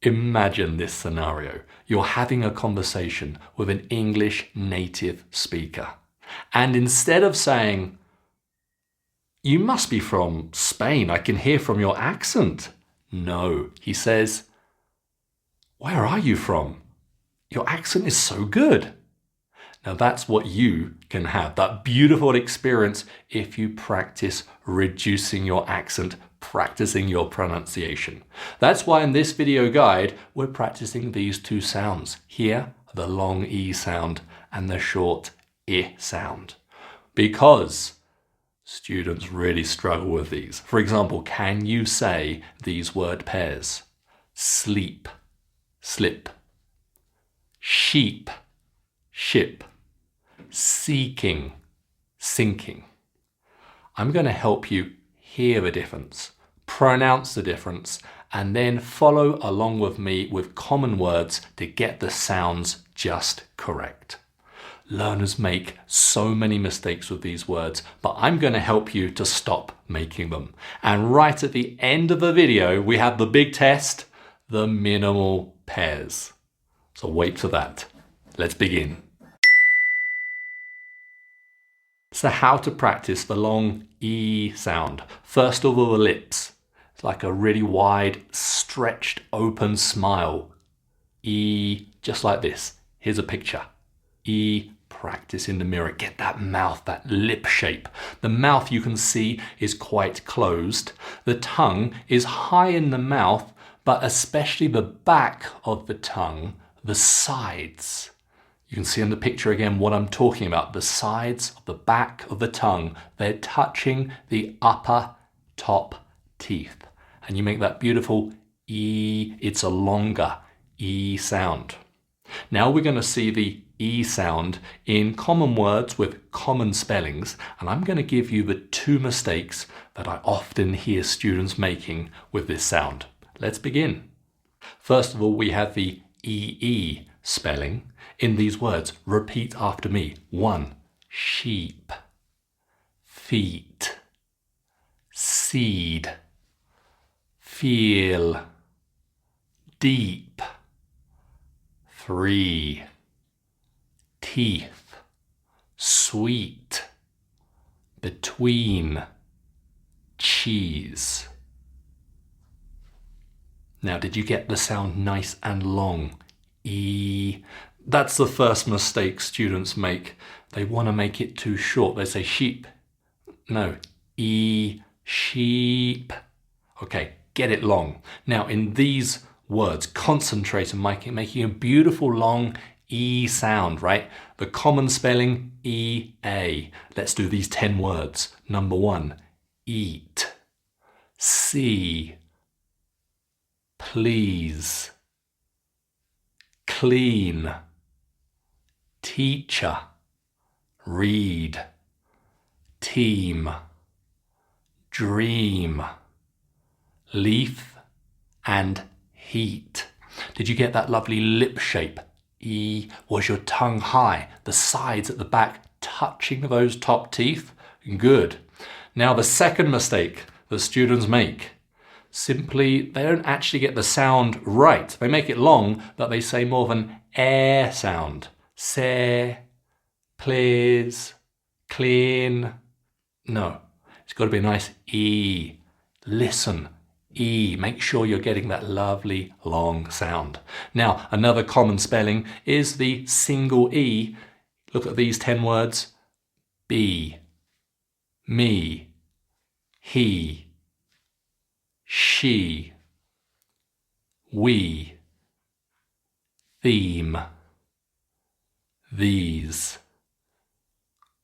Imagine this scenario. You're having a conversation with an English native speaker. And instead of saying, "You must be from Spain, I can hear from your accent." No, he says, "Where are you from? Your accent is so good." Now that's what you can have, that beautiful experience if you practice reducing your accent, practicing your pronunciation. That's why in this video guide, we're practicing these two sounds. Here, the long E sound and the short I sound. Because students really struggle with these. For example, can you say these word pairs? Sleep, slip. Sheep, ship. Seeking, sinking. I'm going to help you hear the difference, pronounce the difference, and then follow along with me with common words to get the sounds just correct. Learners make so many mistakes with these words, but I'm going to help you to stop making them. And right at the end of the video, we have the big test, the minimal pairs. So wait for that. Let's begin. So how to practice the long E sound? First of all, the lips. It's like a really wide, stretched, open smile. E, just like this. Here's a picture. E, practice in the mirror. Get that mouth, that lip shape. The mouth, you can see, is quite closed. The tongue is high in the mouth, but especially the back of the tongue, the sides. You can see in the picture again what I'm talking about. The sides of the back of the tongue, they're touching the upper top teeth. And you make that beautiful E. It's a longer E sound. Now we're going to see the E sound in common words with common spellings. And I'm going to give you the two mistakes that I often hear students making with this sound. Let's begin. First of all, we have the EE spelling. In these words, repeat after me. 1, sheep, feet, seed, feel, deep. 3, teeth, sweet, between, cheese. Now, did you get the sound nice and long? E. That's the first mistake students make. They want to make it too short. They say sheep. No, E, sheep. Okay, get it long. Now, in these words, concentrate on making a beautiful long E sound, right? The common spelling, E-A. Let's do these 10 words. Number 1, eat, see, please, clean, teacher, read, team, dream, leaf, and heat. Did you get that lovely lip shape? E. Was your tongue high? The sides at the back touching those top teeth? Good. Now the second mistake the students make. Simply, they don't actually get the sound right. They make it long, but they say more of an air sound. Say, please, clean. No, it's got to be a nice E. Listen, E. Make sure you're getting that lovely long sound. Now, another common spelling is the single E. Look at these 10 words. Be, me, he, she, we, theme, these,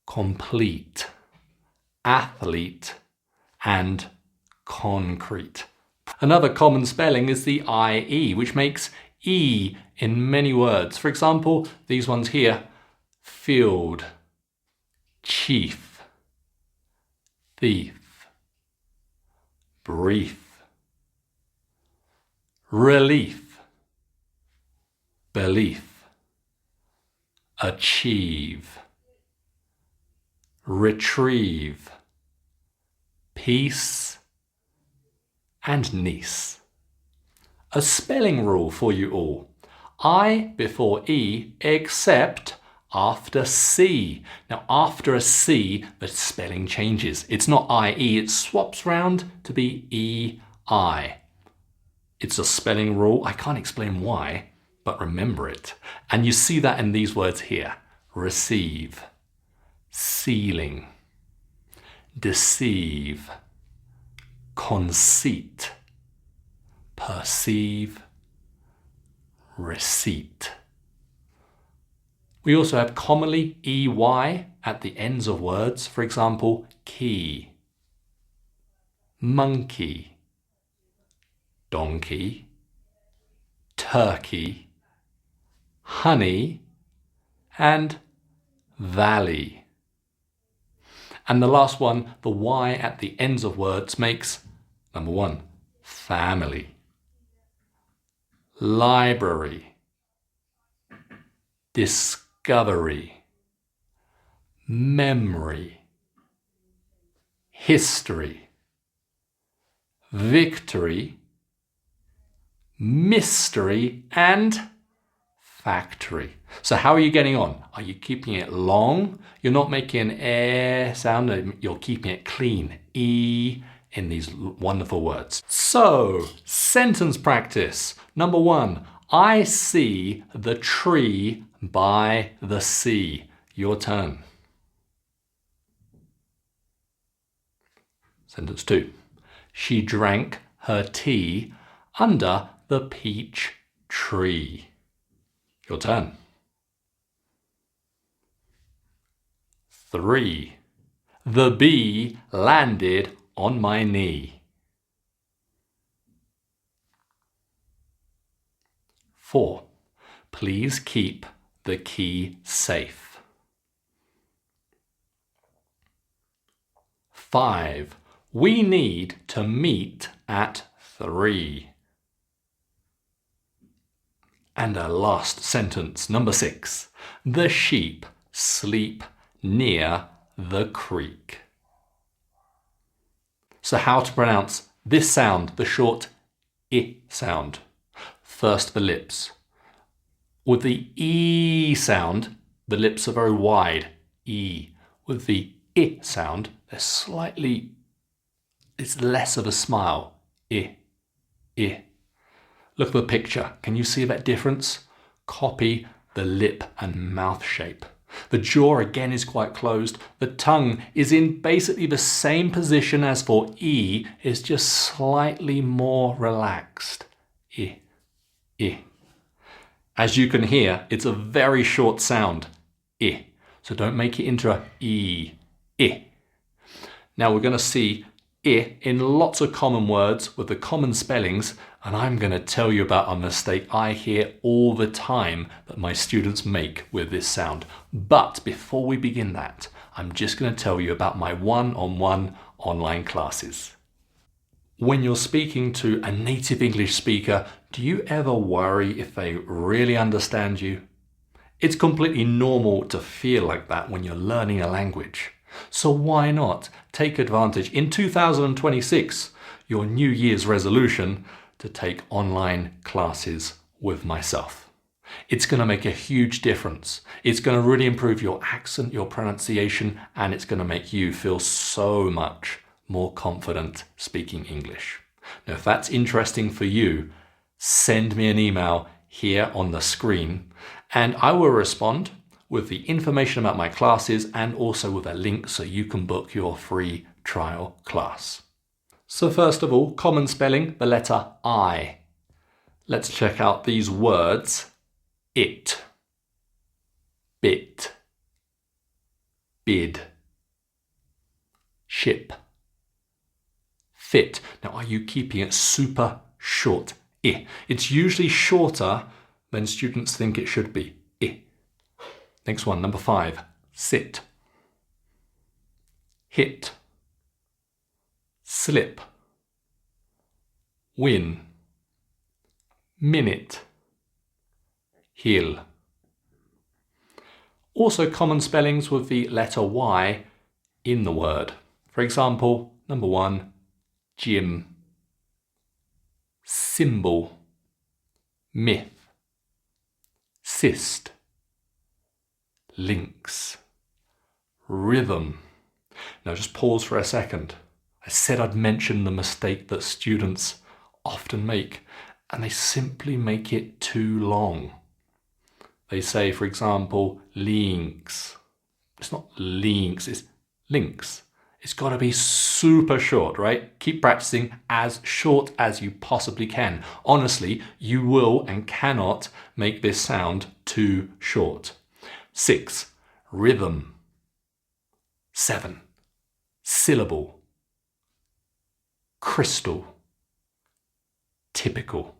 complete, athlete, and concrete. Another common spelling is the IE, which makes E in many words. For example, these ones here, field, chief, thief, brief, relief, belief, achieve, retrieve, peace, and niece. A spelling rule for you all. I before E except after C. Now after a C, the spelling changes. It's not I-E, it swaps round to be E-I. It's a spelling rule. I can't explain why, but remember it. And you see that in these words here. Receive, ceiling, deceive, conceit, perceive, receipt. We also have commonly EY at the ends of words. For example, key, monkey, donkey, turkey, honey, and valley. And the last one, the Y at the ends of words makes, number one, family, library, discovery, memory, history, victory, mystery, and factory. So how are you getting on? Are you keeping it long? You're not making an air sound, you're keeping it clean. E in these wonderful words. So, sentence practice. Number one, I see the tree by the sea. Your turn. Sentence two, she drank her tea under the peach tree. Your turn. Three, the bee landed on my knee. Four, please keep the key safe. Five, we need to meet at 3. And our last sentence, number 6. The sheep sleep near the creek. So how to pronounce this sound, the short I sound. First the lips. With the E sound, the lips are very wide. E. With the I sound, they're slightly, it's less of a smile. I. I. Look at the picture. Can you see that difference? Copy the lip and mouth shape. The jaw again is quite closed. The tongue is in basically the same position as for E, it's just slightly more relaxed. I. I. As you can hear, it's a very short sound. I. So don't make it into a E. I. Now we're going to see I in lots of common words with the common spellings, and I'm going to tell you about a mistake I hear all the time that my students make with this sound. But before we begin that, I'm just going to tell you about my one-on-one online classes. When you're speaking to a native English speaker, do you ever worry if they really understand you? It's completely normal to feel like that when you're learning a language. So why not take advantage in 2026, your New Year's resolution, to take online classes with myself. It's going to make a huge difference. It's going to really improve your accent, your pronunciation, and it's going to make you feel so much more confident speaking English. Now, if that's interesting for you, send me an email here on the screen, and I will respond with the information about my classes and also with a link so you can book your free trial class. So first of all, common spelling, the letter I. Let's check out these words. It, bit, bid, ship, fit. Now, are you keeping it super short? I. It's usually shorter than students think it should be. I. Next one, number 5. Sit, hit, slip, win, minute, hill. Also common spellings with the letter Y in the word. For example, number 1, gym, symbol, myth, cyst, lynx, rhythm. Now just pause for a second. I said I'd mention the mistake that students often make, and they simply make it too long. They say, for example, lynx. It's not lynx, it's lynx. It's got to be super short, right? Keep practicing as short as you possibly can. Honestly, you will and cannot make this sound too short. 6, rhythm. 7, syllable. Crystal. Typical.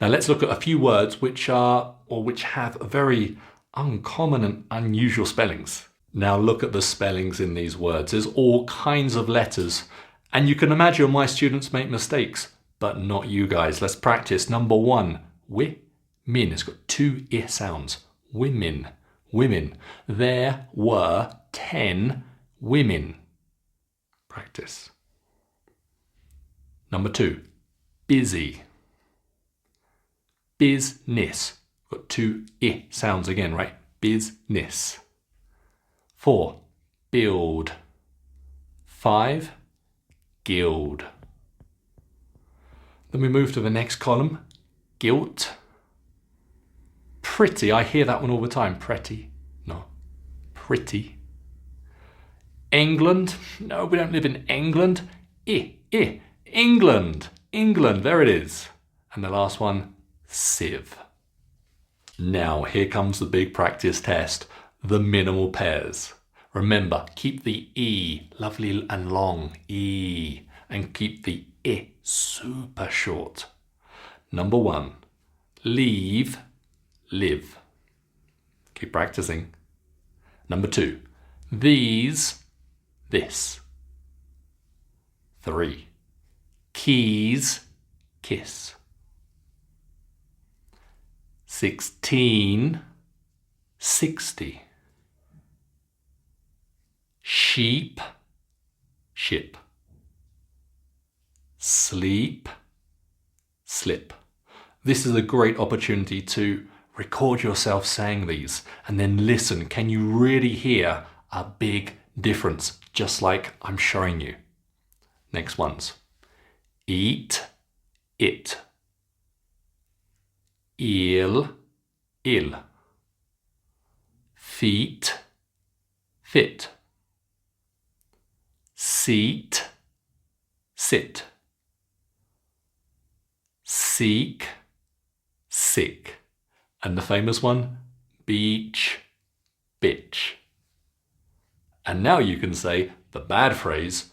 Now let's look at a few words which have very uncommon and unusual spellings. Now look at the spellings in these words. There's all kinds of letters, and you can imagine my students make mistakes, but not you guys. Let's practice. Number 1, min. It's got 2 I sounds. Women, women. There were 10 women. Practice. Number 2, busy. Business. Got 2 I sounds again, right? Business. 4, build. 5, guild. Then we move to the next column, guilt. Pretty, I hear that one all the time. Pretty, no, pretty. England, no, we don't live in England. England, England, there it is. And the last one, sieve. Now here comes the big practice test, the minimal pairs. Remember, keep the E lovely and long, E, and keep the I super short. Number 1, leave, live. Keep practicing. Number 2, these, this. 3, keys, kiss. 16, 60. Sheep, ship. Sleep, slip. This is a great opportunity to record yourself saying these and then listen. Can you really hear a big difference, just like I'm showing you? Next ones. Eat, it. Il, ill. Feet, fit. Seat, sit. Seek, sick. And the famous one, beach, bitch. And now you can say the bad phrase,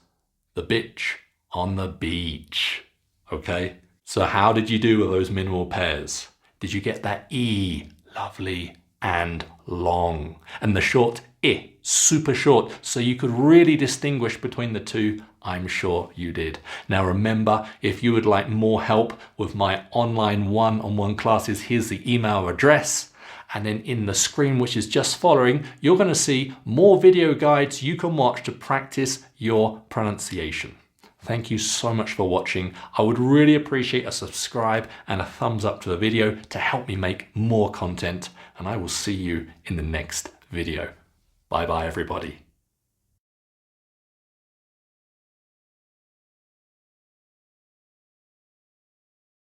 the bitch on the beach. Okay? So how did you do with those minimal pairs? Did you get that E, lovely and long? And the short I, super short, so you could really distinguish between the two? I'm sure you did. Now remember, if you would like more help with my online one-on-one classes, here's the email address. And then in the screen, which is just following, you're going to see more video guides you can watch to practice your pronunciation. Thank you so much for watching. I would really appreciate a subscribe and a thumbs up to the video to help me make more content. And I will see you in the next video. Bye bye, everybody.